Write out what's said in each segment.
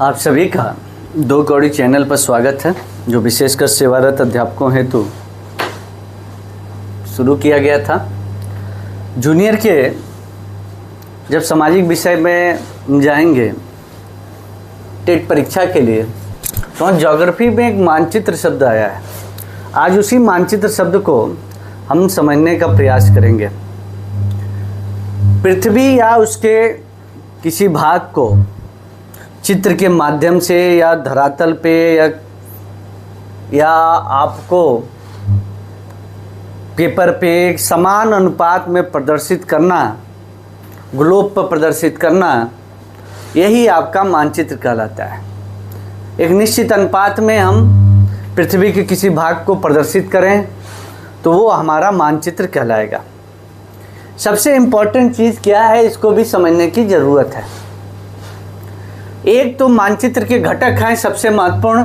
आप सभी का दो कौड़ी चैनल पर स्वागत है, जो विशेषकर सेवारत अध्यापकों हेतु शुरू किया गया था। जूनियर के जब सामाजिक विषय में जाएंगे टेट परीक्षा के लिए, तो ज्योग्राफी में एक मानचित्र शब्द आया है। आज उसी मानचित्र शब्द को हम समझने का प्रयास करेंगे। पृथ्वी या उसके किसी भाग को चित्र के माध्यम से या धरातल पे या आपको पेपर पे एक समान अनुपात में प्रदर्शित करना, ग्लोब पर प्रदर्शित करना, यही आपका मानचित्र कहलाता है। एक निश्चित अनुपात में हम पृथ्वी के किसी भाग को प्रदर्शित करें तो वो हमारा मानचित्र कहलाएगा। सबसे इम्पोर्टेंट चीज़ क्या है, इसको भी समझने की ज़रूरत है। एक तो मानचित्र के घटक हैं सबसे महत्वपूर्ण,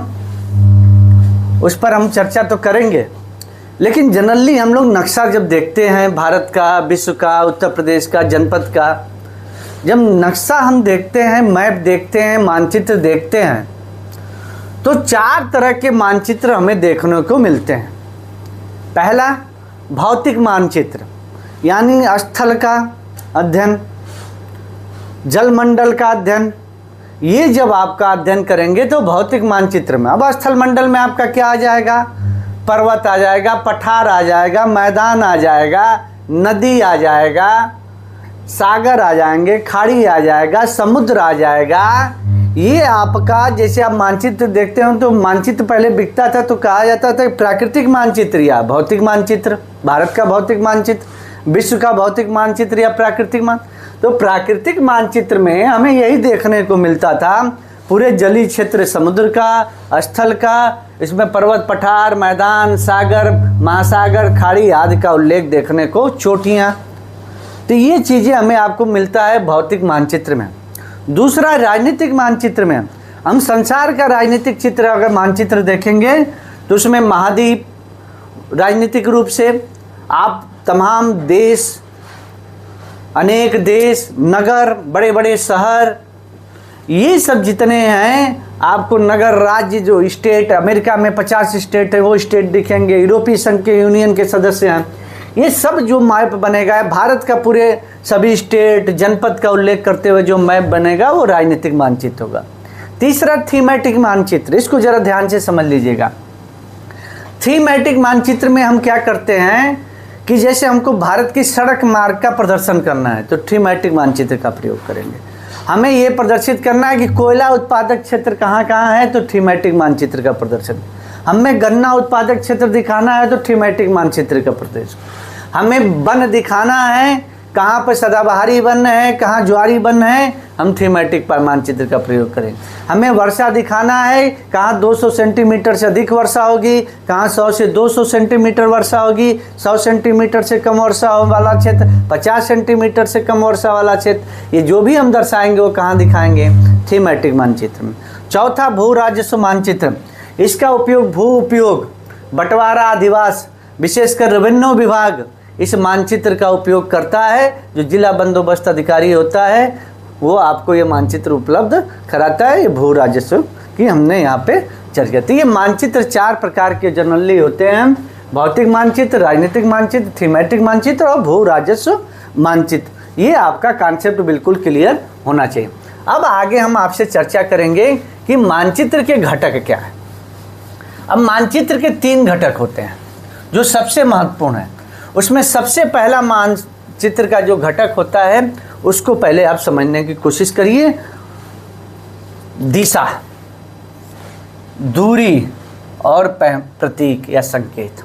उस पर हम चर्चा तो करेंगे, लेकिन जनरली हम लोग नक्शा जब देखते हैं भारत का, विश्व का, उत्तर प्रदेश का, जनपद का, जब नक्शा हम देखते हैं, मैप देखते हैं, मानचित्र देखते हैं, तो चार तरह के मानचित्र हमें देखने को मिलते हैं। पहला भौतिक मानचित्र, यानी स्थल का अध्ययन, जलमंडल का अध्ययन। ये जब आपका अध्ययन करेंगे तो भौतिक मानचित्र में, अब स्थल मंडल में आपका क्या आ जाएगा, पर्वत आ जाएगा, पठार आ जाएगा, मैदान आ जाएगा, नदी आ जाएगा, सागर आ जाएंगे, खाड़ी आ जाएगा, समुद्र आ जाएगा। ये आपका, जैसे आप मानचित्र देखते हो तो मानचित्र पहले बिकता था तो कहा जाता था प्राकृतिक मानचित्र या भौतिक मानचित्र, भारत का भौतिक मानचित्र, विश्व का भौतिक मानचित्र या प्राकृतिक तो प्राकृतिक मानचित्र में हमें यही देखने को मिलता था, पूरे जलीय क्षेत्र समुद्र का, स्थल का, इसमें पर्वत, पठार, मैदान, सागर, महासागर, खाड़ी आदि का उल्लेख देखने को, चोटियाँ। तो ये चीज़ें हमें आपको मिलता है भौतिक मानचित्र में। दूसरा राजनीतिक मानचित्र में हम संसार का राजनीतिक चित्र अगर मानचित्र देखेंगे तो उसमें महाद्वीप, राजनीतिक रूप से आप तमाम देश, अनेक देश, नगर, बड़े बड़े शहर, ये सब जितने हैं आपको नगर, राज्य, जो स्टेट, अमेरिका में 50 स्टेट है वो स्टेट दिखेंगे, यूरोपीय संघ के यूनियन के सदस्य हैं, ये सब जो मैप बनेगा, भारत का पूरे सभी स्टेट, जनपद का उल्लेख करते हुए जो मैप बनेगा वो राजनीतिक मानचित्र होगा। तीसरा थीमेटिक मानचित्र, इसको ज़रा ध्यान से समझ लीजिएगा। थीमेटिक मानचित्र में हम क्या करते हैं कि जैसे हमको भारत की सड़क मार्ग का प्रदर्शन करना है तो थीमेटिक मानचित्र का प्रयोग करेंगे। हमें ये प्रदर्शित करना है कि कोयला उत्पादक क्षेत्र कहाँ कहाँ है तो थीमेटिक मानचित्र का प्रदर्शन। हमें गन्ना उत्पादक क्षेत्र दिखाना है तो थीमेटिक मानचित्र का प्रदर्शन। हमें वन दिखाना है, कहाँ पर सदाबहारी वन है, कहाँ ज्वारी वन है, हम थीमेटिक मानचित्र का प्रयोग करें। हमें वर्षा दिखाना है, कहाँ 200 सेंटीमीटर से अधिक वर्षा होगी, कहाँ 100 से 200 सेंटीमीटर वर्षा होगी, 100 सेंटीमीटर से कम वर्षा वाला क्षेत्र, 50 सेंटीमीटर से कम वर्षा वाला क्षेत्र, ये जो भी हम दर्शाएंगे वो कहाँ दिखाएंगे, थीमेटिक मानचित्र में। चौथा भू राजस्व मानचित्र, इसका उपयोग भू उपयोग, बंटवारा, अधिवास, विशेषकर रेवेन्यू विभाग इस मानचित्र का उपयोग करता है। जो जिला बंदोबस्त अधिकारी होता है वो आपको ये मानचित्र उपलब्ध कराता है। ये भू राजस्व की हमने यहाँ पे चर्चा की। ये मानचित्र चार प्रकार के जनरली होते हैं, भौतिक मानचित्र, राजनीतिक मानचित्र, थीमेटिक मानचित्र और भू राजस्व मानचित्र। ये आपका कॉन्सेप्ट बिल्कुल क्लियर होना चाहिए। अब आगे हम आपसे चर्चा करेंगे कि मानचित्र के घटक क्या है। अब मानचित्र के 3 घटक होते हैं जो सबसे महत्वपूर्ण है। उसमें सबसे पहला मानचित्र का जो घटक होता है उसको पहले आप समझने की कोशिश करिए। दिशा, दूरी और प्रतीक या संकेत।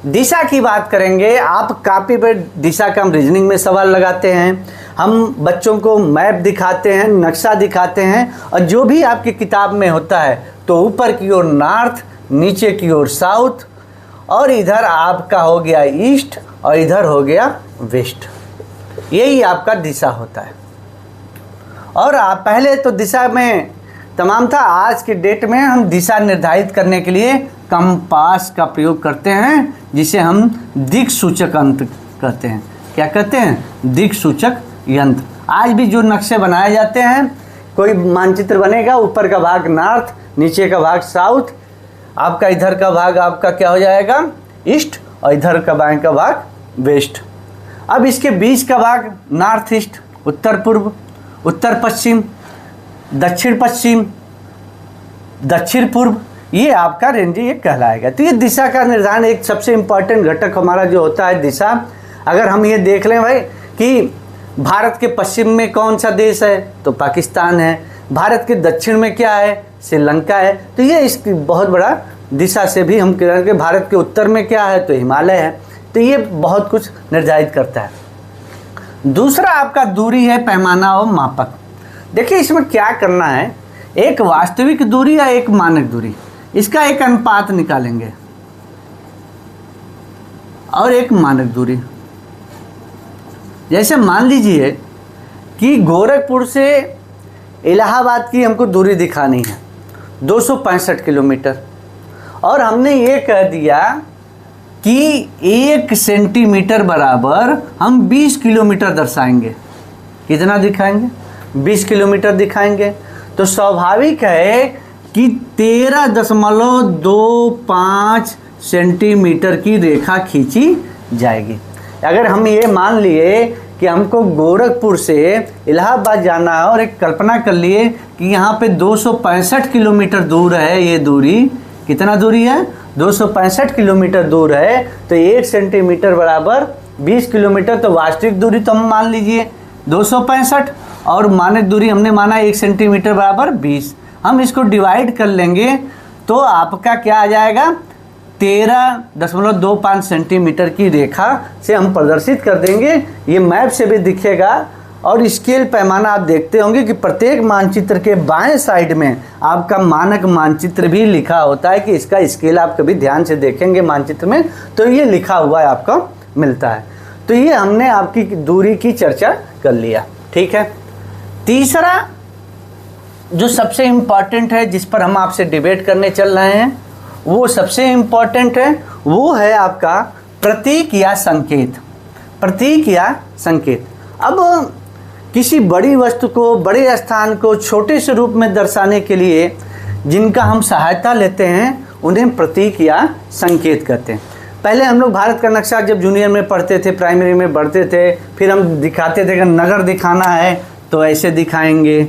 दिशा की बात करेंगे, आप कॉपी पर दिशा का हम रीजनिंग में सवाल लगाते हैं, हम बच्चों को मैप दिखाते हैं, नक्शा दिखाते हैं, और जो भी आपकी किताब में होता है तो ऊपर की ओर नॉर्थ, नीचे की ओर साउथ, और इधर आपका हो गया ईस्ट और इधर हो गया वेस्ट। यही आपका दिशा होता है। और आप पहले तो दिशा में तमाम था, आज के डेट में हम दिशा निर्धारित करने के लिए कंपास का प्रयोग करते हैं, जिसे हम दिक् सूचक यंत्र कहते हैं। क्या कहते हैं? दिक् सूचक यंत्र। आज भी जो नक्शे बनाए जाते हैं कोई मानचित्र बनेगा, ऊपर का भाग नॉर्थ, नीचे का भाग साउथ, आपका इधर का भाग आपका क्या हो जाएगा ईस्ट, और इधर का बाएं का भाग वेस्ट। अब इसके बीच का भाग नॉर्थ ईस्ट, उत्तर पूर्व, उत्तर पश्चिम, दक्षिण पश्चिम, दक्षिण पूर्व, ये आपका रेंज ये कहलाएगा। तो ये दिशा का निर्धारण एक सबसे इम्पॉर्टेंट घटक हमारा जो होता है दिशा। अगर हम ये देख लें भाई कि भारत के पश्चिम में कौन सा देश है तो पाकिस्तान है, भारत के दक्षिण में क्या है श्रीलंका है, तो ये इसकी बहुत बड़ा दिशा से भी हम कह रहे हैं कि भारत के उत्तर में क्या है तो हिमालय है। तो ये बहुत कुछ निर्धारित करता है। दूसरा आपका दूरी है पैमाना और मापक। देखिए इसमें क्या करना है, एक वास्तविक दूरी या एक मानक दूरी, इसका एक अनुपात निकालेंगे और एक मानक दूरी। जैसे मान लीजिए कि गोरखपुर से इलाहाबाद की हमको दूरी दिखानी है 265 किलोमीटर, और हमने ये कह दिया कि 1 सेंटीमीटर बराबर हम 20 किलोमीटर दर्शाएंगे। कितना दिखाएंगे 20 किलोमीटर दिखाएंगे। तो स्वाभाविक है कि 13.25 सेंटीमीटर की रेखा खींची जाएगी। अगर हम ये मान लिए कि हमको गोरखपुर से इलाहाबाद जाना है और एक कल्पना कर लिए कि यहाँ पे 265 किलोमीटर दूर है, ये दूरी कितना दूरी है 265 किलोमीटर दूर है, तो 1 सेंटीमीटर बराबर 20 किलोमीटर, तो वास्तविक दूरी तो हम मान लीजिए 265 और मानक दूरी हमने माना 1 सेंटीमीटर बराबर 20। हम इसको डिवाइड कर लेंगे तो आपका क्या आ जाएगा 13.25 सेंटीमीटर की रेखा से हम प्रदर्शित कर देंगे। ये मैप से भी दिखेगा और स्केल पैमाना आप देखते होंगे कि प्रत्येक मानचित्र के बाएं साइड में आपका मानक मानचित्र भी लिखा होता है कि इसका स्केल आप कभी ध्यान से देखेंगे मानचित्र में तो ये लिखा हुआ है आपको मिलता है। तो ये हमने आपकी दूरी की चर्चा कर लिया, ठीक है। तीसरा जो सबसे इम्पॉर्टेंट है जिस पर हम आपसे डिबेट करने चल रहे हैं वो सबसे इम्पॉर्टेंट है, वो है आपका प्रतीक या संकेत। प्रतीक या संकेत। अब किसी बड़ी वस्तु को, बड़े स्थान को छोटे से रूप में दर्शाने के लिए जिनका हम सहायता लेते हैं उन्हें प्रतीक या संकेत कहते हैं। पहले हम लोग भारत का नक्शा जब जूनियर में पढ़ते थे, प्राइमरी में पढ़ते थे, फिर हम दिखाते थे कि नगर दिखाना है तो ऐसे दिखाएंगे,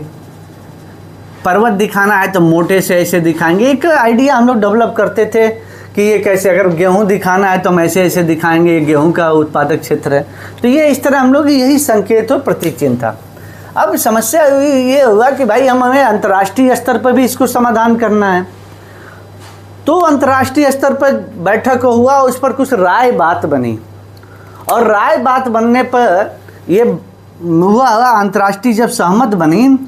पर्वत दिखाना है तो मोटे से ऐसे दिखाएंगे। एक आइडिया हम लोग डेवलप करते थे कि ये कैसे, अगर गेहूं दिखाना है तो हम ऐसे ऐसे दिखाएंगे, ये गेहूं का उत्पादक क्षेत्र है। तो ये इस तरह हम लोग यही संकेत और प्रतीक चिन्ह था। अब समस्या ये हुआ कि भाई हमें अंतर्राष्ट्रीय स्तर पर भी इसको समाधान करना है। तो अंतर्राष्ट्रीय स्तर पर बैठक हुआ, उस पर कुछ राय बात बनी और राय बात बनने पर ये हुआ अंतर्राष्ट्रीय जब सहमत बनी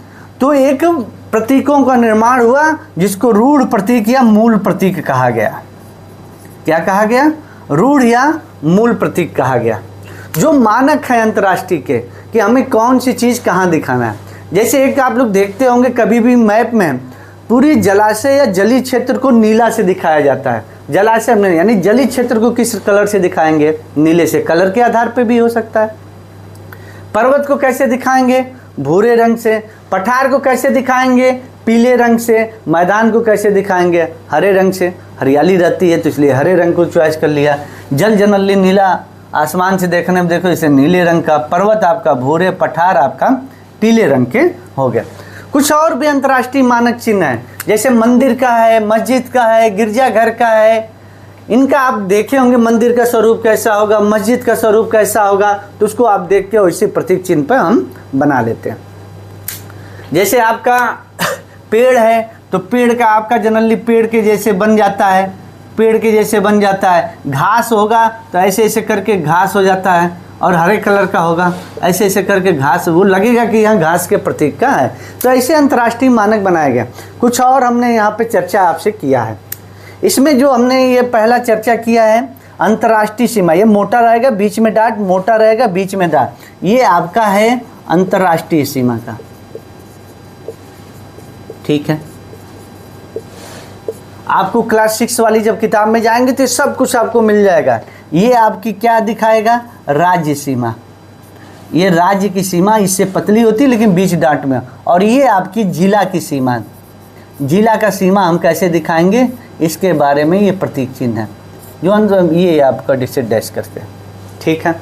तो एक प्रतीकों का निर्माण हुआ जिसको रूढ़ प्रतीक या मूल प्रतीक कहा गया। क्या कहा गया? रूढ़ या मूल प्रतीक कहा गया, जो मानक है अंतर्राष्ट्रीय के कि हमें कौन सी चीज़ कहाँ दिखाना है। जैसे एक आप लोग देखते होंगे कभी भी मैप में पूरी जलाशय या जलीय क्षेत्र को नीला से दिखाया जाता है। जलाशय में यानी जलीय क्षेत्र को किस कलर से दिखाएंगे? नीले से। कलर के आधार पर भी हो सकता है। पर्वत को कैसे दिखाएंगे? भूरे रंग से। पठार को कैसे दिखाएंगे? पीले रंग से। मैदान को कैसे दिखाएंगे? हरे रंग से। हरियाली रहती है तो इसलिए हरे रंग को चॉइस कर लिया। जल जनरली नीला, आसमान से देखने में देखो इसे नीले रंग का। पर्वत आपका भूरे, पठार आपका पीले रंग के हो गया। कुछ और भी अंतर्राष्ट्रीय मानक चिन्ह है, जैसे मंदिर का है, मस्जिद का है, गिरजाघर का है। इनका आप देखे होंगे मंदिर का स्वरूप कैसा होगा, मस्जिद का स्वरूप कैसा होगा, तो उसको आप देख के उसी प्रतीक चिन्ह पर हम बना लेते हैं। जैसे आपका पेड़ है तो पेड़ का आपका जनरली पेड़ के जैसे बन जाता है, पेड़ के जैसे बन जाता है। घास होगा तो ऐसे ऐसे करके घास हो जाता है, और हरे कलर का होगा ऐसे ऐसे करके घास, वो लगेगा कि यहाँ घास के प्रतीक का है। तो ऐसे अंतर्राष्ट्रीय मानक बनाए गए। कुछ और हमने यहाँ पे चर्चा आपसे किया है। इसमें जो हमने ये पहला चर्चा किया है अंतर्राष्ट्रीय सीमा, ये मोटा रहेगा बीच में डाट, मोटा रहेगा बीच में डाट, ये आपका है अंतर्राष्ट्रीय सीमा का, ठीक है। आपको क्लास 6 वाली जब किताब में जाएंगे तो सब कुछ आपको मिल जाएगा। ये आपकी क्या दिखाएगा? राज्य सीमा। ये राज्य की सीमा इससे पतली होती है लेकिन बीच डाट में, और ये आपकी जिला की सीमा। जिला का सीमा हम कैसे दिखाएंगे, इसके बारे में ये प्रतीक चिन्ह है जो हम ये आपका डिस्से डैश करते हैं। ठीक है,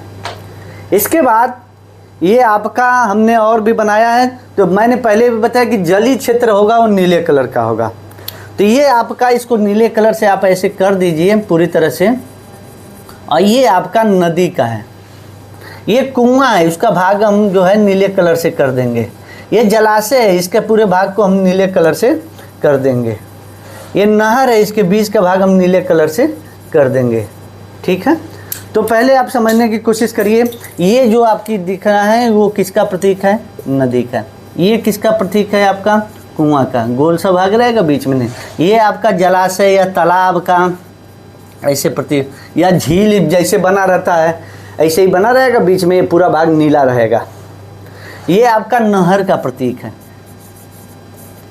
इसके बाद ये आपका हमने और भी बनाया है, तो मैंने पहले भी बताया कि जलीय क्षेत्र होगा वो नीले कलर का होगा। तो ये आपका, इसको नीले कलर से आप ऐसे कर दीजिए पूरी तरह से। और ये आपका नदी का है, ये कुआं है, उसका भाग हम जो है नीले कलर से कर देंगे। ये जलाशय है, इसके पूरे भाग को हम नीले कलर से कर देंगे। ये नहर है, इसके बीच का भाग हम नीले कलर से कर देंगे। ठीक है, तो पहले आप समझने की कोशिश करिए, ये जो आपकी दिख रहा है वो किसका प्रतीक है, नदी का। ये किसका प्रतीक है, आपका कुआं का, गोल सा भाग रहेगा बीच में नहीं। ये आपका जलाशय या तालाब का ऐसे प्रतीक, या झील जैसे बना रहता है ऐसे ही बना रहेगा, बीच में ये पूरा भाग नीला रहेगा। ये आपका नहर का प्रतीक है।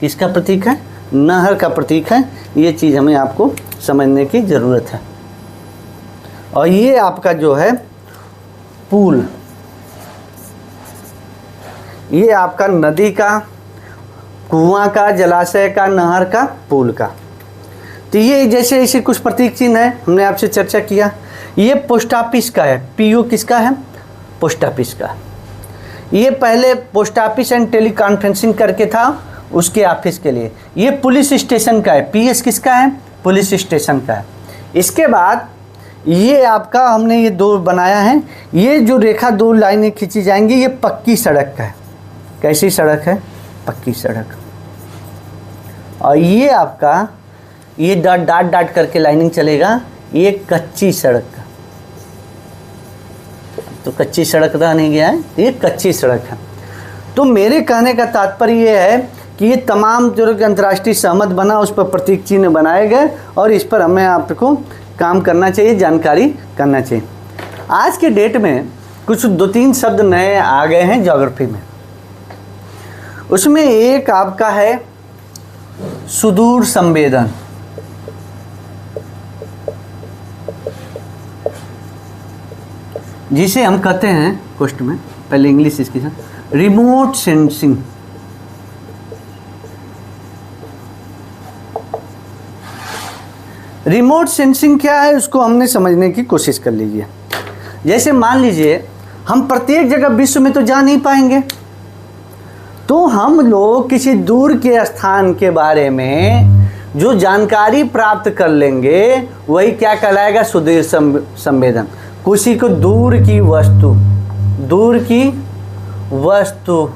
किसका प्रतीक है, नहर का प्रतीक है। ये चीज़ हमें आपको समझने की ज़रूरत है। और ये आपका जो है पुल, ये आपका नदी का, कुआं का, जलाशय का, नहर का, पुल का। तो ये जैसे ऐसे कुछ प्रतीक चिन्ह है, हमने आपसे चर्चा किया। ये पोस्ट ऑफिस का है, पीयू किसका है, पोस्ट ऑफिस का। ये पहले पोस्ट ऑफिस एंड टेलीकॉन्फ्रेंसिंग करके था, उसके ऑफिस के लिए। ये पुलिस स्टेशन का है, पीएस किसका है, पुलिस स्टेशन का है। इसके बाद ये आपका हमने ये दो बनाया है, ये जो रेखा दो लाइनें खींची जाएंगी, ये पक्की सड़क का है। कैसी सड़क है, पक्की सड़क। और ये आपका ये डॉट डॉट डॉट करके लाइनिंग चलेगा, ये कच्ची सड़क का। तो कच्ची सड़क रह नहीं गया है, ये कच्ची सड़क है। तो मेरे कहने का तात्पर्य ये है कि ये तमाम जो अंतर्राष्ट्रीय सहमत बना उस पर प्रतीक चिन्ह बनाए गए, और इस पर हमें आपको काम करना चाहिए, जानकारी करना चाहिए। आज के डेट में कुछ 2-3 शब्द नए आ गए हैं ज्योग्राफी में। उसमें एक आपका है सुदूर संवेदन। जिसे हम कहते हैं पोस्ट में, पहले इंग्लिश इसके साथ, रिमोट सेंसिंग। रिमोट सेंसिंग क्या है, उसको हमने समझने की कोशिश कर लीजिए। जैसे मान लीजिए हम प्रत्येक जगह विश्व में तो जा नहीं पाएंगे, तो हम लोग किसी दूर के स्थान के बारे में जो जानकारी प्राप्त कर लेंगे वही क्या कहलाएगा, सुदूर संवेदन। किसी को दूर की वस्तु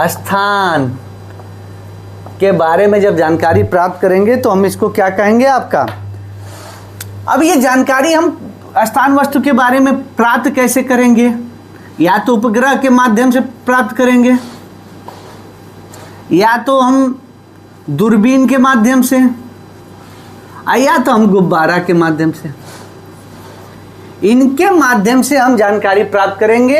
स्थान के बारे में जब जानकारी प्राप्त करेंगे तो हम इसको क्या कहेंगे आपका। अब ये जानकारी हम स्थान वस्तु के बारे में प्राप्त कैसे करेंगे, या तो उपग्रह के माध्यम से प्राप्त करेंगे, या तो हम दूरबीन के माध्यम से, या तो हम गुब्बारा के माध्यम से। इनके माध्यम से हम जानकारी प्राप्त करेंगे।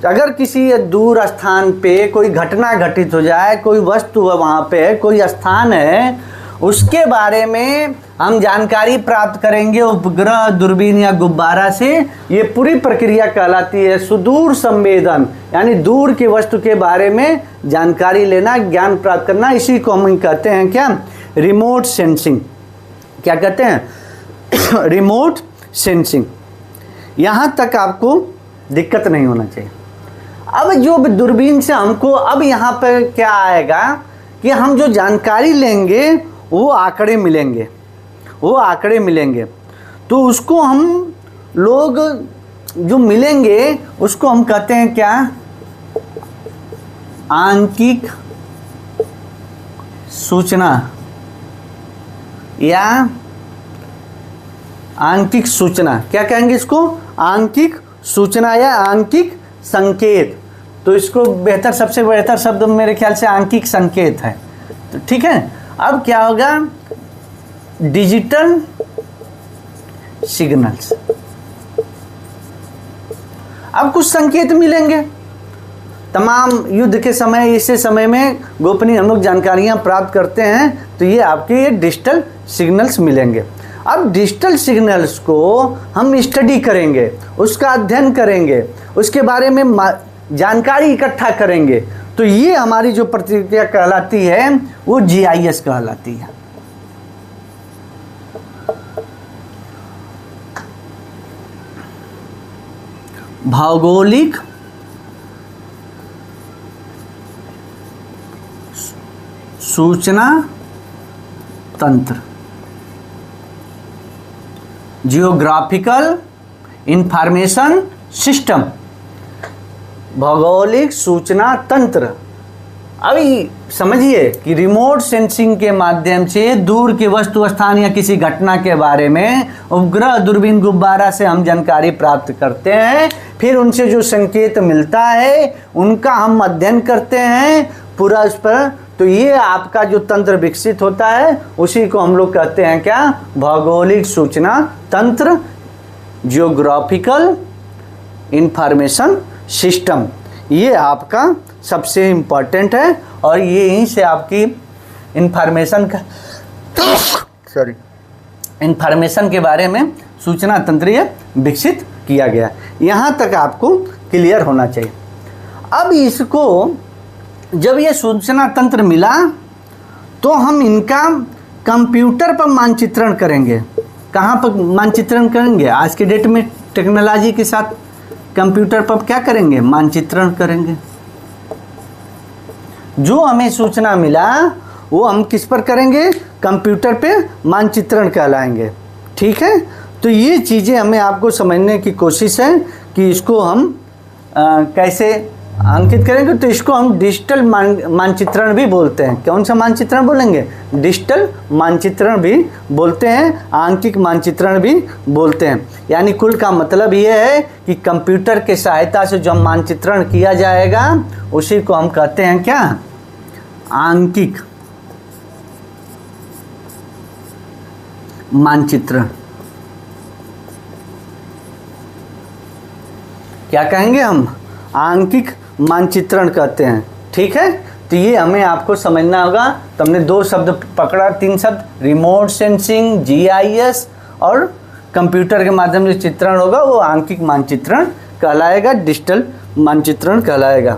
अगर किसी दूर स्थान पे कोई घटना घटित हो जाए, कोई वस्तु है वहाँ पे, कोई स्थान है, उसके बारे में हम जानकारी प्राप्त करेंगे उपग्रह, दूरबीन या गुब्बारा से। ये पूरी प्रक्रिया कहलाती है सुदूर संवेदन, यानी दूर की वस्तु के बारे में जानकारी लेना, ज्ञान प्राप्त करना। इसी को हम कहते हैं क्या, रिमोट सेंसिंग। क्या कहते हैं, रिमोट सेंसिंग। यहाँ तक आपको दिक्कत नहीं होना चाहिए। अब जो दूरबीन से हमको अब यहाँ पर क्या आएगा कि हम जो जानकारी लेंगे वो आंकड़े मिलेंगे, तो उसको हम लोग जो मिलेंगे उसको हम कहते हैं क्या, आंकिक सूचना या आंकिक सूचना। क्या कहेंगे इसको, आंकिक सूचना या आंकिक संकेत। तो इसको बेहतर, सबसे बेहतर शब्द मेरे ख्याल से आंकिक संकेत है। तो ठीक है, अब क्या होगा, डिजिटल सिग्नल्स। अब कुछ संकेत मिलेंगे तमाम युद्ध के समय, इसी समय में गोपनीय हम लोग जानकारियां प्राप्त करते हैं, तो ये आपके ये डिजिटल सिग्नल्स मिलेंगे। अब डिजिटल सिग्नल्स को हम स्टडी करेंगे, उसका अध्ययन करेंगे, उसके बारे में जानकारी इकट्ठा करेंगे, तो ये हमारी जो प्रक्रिया कहलाती है वो जीआईएस कहलाती है। भौगोलिक सूचना तंत्र, जियोग्राफिकल इंफॉर्मेशन सिस्टम, भौगोलिक सूचना तंत्र। अभी समझिए कि रिमोट सेंसिंग के माध्यम से दूर के वस्तु स्थान या किसी घटना के बारे में उपग्रह दूरबीन गुब्बारा से हम जानकारी प्राप्त करते हैं, फिर उनसे जो संकेत मिलता है उनका हम अध्ययन करते हैं पूरा उस पर, तो ये आपका जो तंत्र विकसित होता है उसी को हम लोग कहते हैं क्या, भौगोलिक सूचना तंत्र, जियोग्राफिकल इंफॉर्मेशन सिस्टम। ये आपका सबसे इम्पोर्टेंट है और ये यहीं से आपकी इंफॉर्मेशन का इंफॉर्मेशन के बारे में सूचना तंत्र ये विकसित किया गया। यहाँ तक आपको क्लियर होना चाहिए। अब इसको जब ये सूचना तंत्र मिला तो हम इनका कंप्यूटर पर मानचित्रण करेंगे। कहाँ पर मानचित्रण करेंगे? आज के डेट में टेक्नोलॉजी के साथ कंप्यूटर पर क्या करेंगे? मानचित्रण करेंगे। जो हमें सूचना मिला वो हम किस पर करेंगे? कंप्यूटर पे मानचित्रण कहलाएंगे। ठीक है, तो ये चीज़ें हमें आपको समझने की कोशिश है कि इसको हम कैसे अंकित करेंगे। तो इसको हम डिजिटल मानचित्रण भी बोलते हैं। कौन सा मानचित्रण बोलेंगे? डिजिटल मानचित्रण भी बोलते हैं, आंकिक मानचित्रण भी बोलते हैं। यानी कुल का मतलब ये है कि कंप्यूटर के सहायता से जो मानचित्रण किया जाएगा उसी को हम कहते हैं क्या? आंकिक मानचित्रण। क्या कहेंगे हम? आंकिक मानचित्रण कहते हैं। ठीक है, तो ये हमें आपको समझना होगा। तो हमने 2 शब्द पकड़ा, 3 शब्द, रिमोट सेंसिंग, जीआईएस और कंप्यूटर के माध्यम से चित्रण होगा वो आंकिक मानचित्रण कहलाएगा, डिजिटल मानचित्रण कहलाएगा।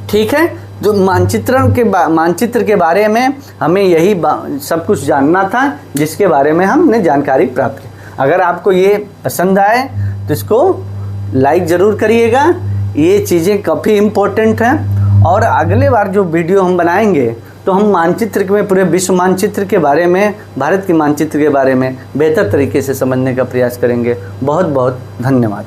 ठीक है, जो मानचित्र के बारे में हमें यही सब कुछ जानना था जिसके बारे में हमने जानकारी प्राप्त की। अगर आपको ये पसंद आए तो इसको लाइक ज़रूर करिएगा। ये चीज़ें काफ़ी इम्पोर्टेंट हैं और अगले बार जो वीडियो हम बनाएंगे तो हम मानचित्र में पूरे विश्व मानचित्र के बारे में, भारत के मानचित्र के बारे में बेहतर तरीके से समझने का प्रयास करेंगे। बहुत बहुत धन्यवाद।